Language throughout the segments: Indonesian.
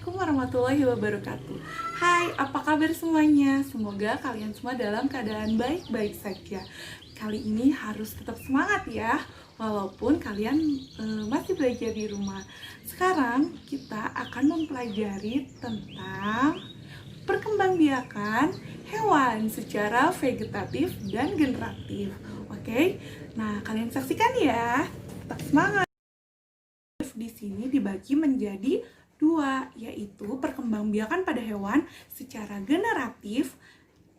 Assalamualaikum warahmatullahi wabarakatuh. Hai, apa kabar semuanya? Semoga kalian semua dalam keadaan baik-baik saja. Kali ini harus tetap semangat ya, walaupun kalian masih belajar di rumah. Sekarang kita akan mempelajari tentang perkembangbiakan hewan secara vegetatif dan generatif. Oke, nah kalian saksikan ya, tetap semangat. Di sini dibagi menjadi dua, yaitu perkembangbiakan pada hewan secara generatif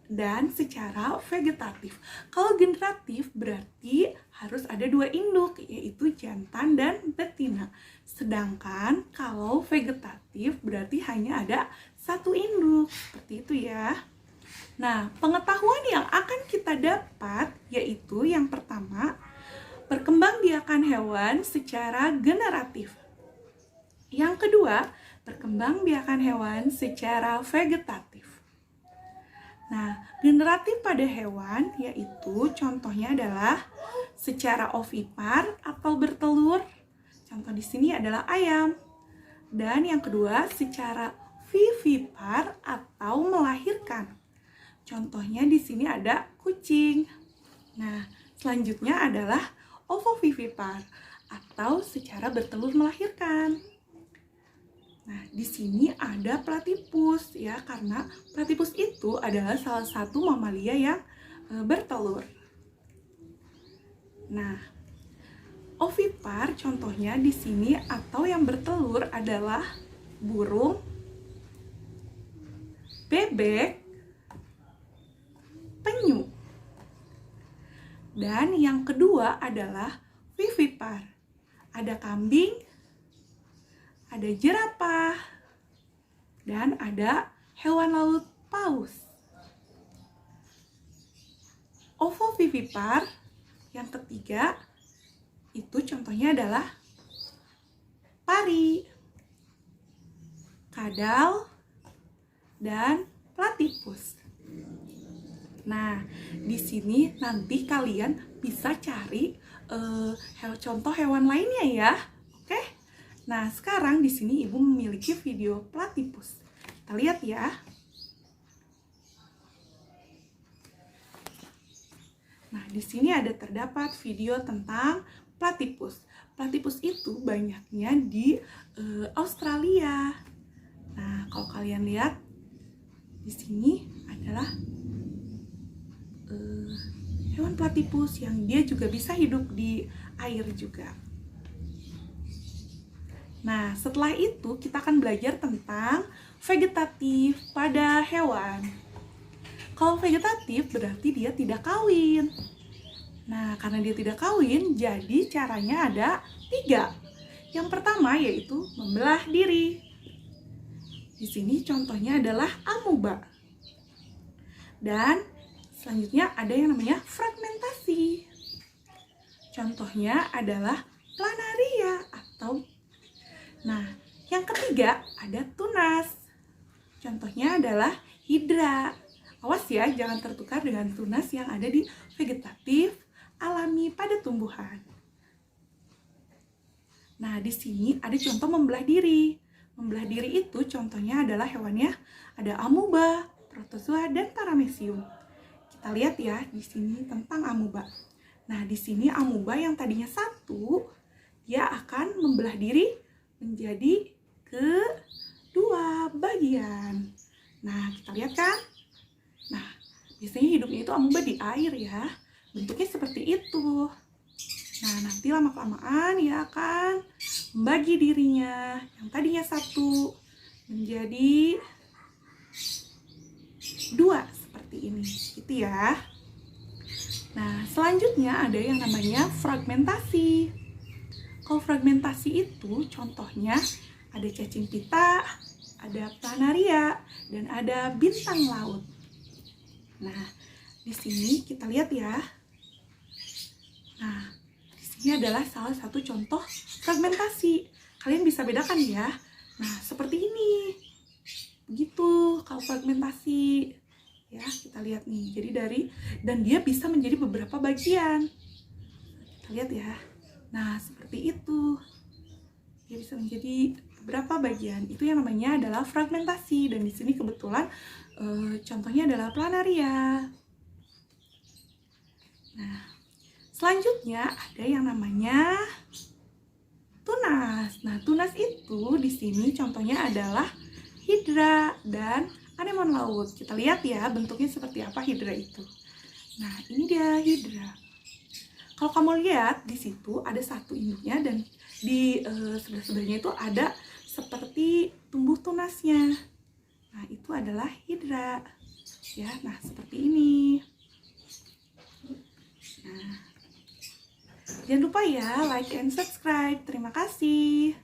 dan secara vegetatif. Kalau generatif berarti harus ada dua induk, yaitu jantan dan betina. Sedangkan kalau vegetatif berarti hanya ada satu induk, seperti itu ya. Nah, pengetahuan yang akan kita dapat yaitu yang pertama, perkembangbiakan hewan secara generatif. Yang kedua, perkembangbiakan hewan secara vegetatif. Nah, generatif pada hewan yaitu contohnya adalah secara ovipar atau bertelur. Contoh di sini adalah ayam. Dan yang kedua, secara vivipar atau melahirkan. Contohnya di sini ada kucing. Nah, selanjutnya adalah ovovivipar atau secara bertelur melahirkan. Nah, di sini ada platypus ya, karena platypus itu adalah salah satu mamalia yang bertelur. Nah, ovipar contohnya di sini atau yang bertelur adalah burung, bebek, penyu. Dan yang kedua adalah vivipar. Ada kambing, ada jerapah, dan ada hewan laut paus. Ovovivipar yang ketiga itu contohnya adalah pari, kadal, dan platypus. Nah, di sini nanti kalian bisa cari contoh hewan lainnya ya. Oke? Nah, sekarang di sini Ibu memiliki video platypus. Kita lihat ya. Nah, di sini ada terdapat video tentang platypus. Platypus itu banyaknya di Australia. Nah, kalau kalian lihat di sini adalah hewan platypus yang dia juga bisa hidup di air juga. Nah, setelah itu kita akan belajar tentang vegetatif pada hewan. Kalau vegetatif berarti dia tidak kawin. Nah, karena dia tidak kawin, jadi caranya ada 3. Yang pertama yaitu membelah diri. Di sini contohnya adalah amuba. Dan selanjutnya ada yang namanya fragmentasi. Contohnya adalah planaria atau yang ketiga ada tunas. Contohnya adalah hidra. Awas ya, jangan tertukar dengan tunas yang ada di vegetatif alami pada tumbuhan. Nah, di sini ada contoh membelah diri. Membelah diri itu contohnya adalah hewannya ada amuba, protozoa, dan paramecium. Kita lihat ya di sini tentang amuba. Nah, di sini amuba yang tadinya satu, dia akan membelah diri menjadi kedua bagian. Nah, kita lihat kan? Nah, biasanya hidupnya itu amuba di air ya. Bentuknya seperti itu. Nah, nanti lama-kelamaan ya akan membagi dirinya yang tadinya satu menjadi 2 seperti ini, gitu ya. Nah, selanjutnya ada yang namanya fragmentasi. Kalau fragmentasi itu contohnya ada cacing pita, ada planaria, dan ada bintang laut. Nah, di sini kita lihat ya. Nah, di sini adalah salah satu contoh fragmentasi. Kalian bisa bedakan ya. Nah, seperti ini. Begitu kalau fragmentasi. Ya, kita lihat nih. Jadi dan dia bisa menjadi beberapa bagian. Kita lihat ya. Nah, seperti itu. Dia bisa menjadi beberapa bagian. Itu yang namanya adalah fragmentasi, dan di sini kebetulan contohnya adalah planaria. Nah, selanjutnya ada yang namanya tunas. Nah, tunas itu di sini contohnya adalah hidra dan anemon laut. Kita lihat ya bentuknya seperti apa hidra itu. Nah, ini dia hidra. Kalau kamu lihat di situ ada satu induknya, dan di sebelah-sebelahnya itu ada seperti tumbuh tunasnya. Nah, itu adalah hidra. Ya, nah seperti ini. Nah, jangan lupa ya like and subscribe. Terima kasih.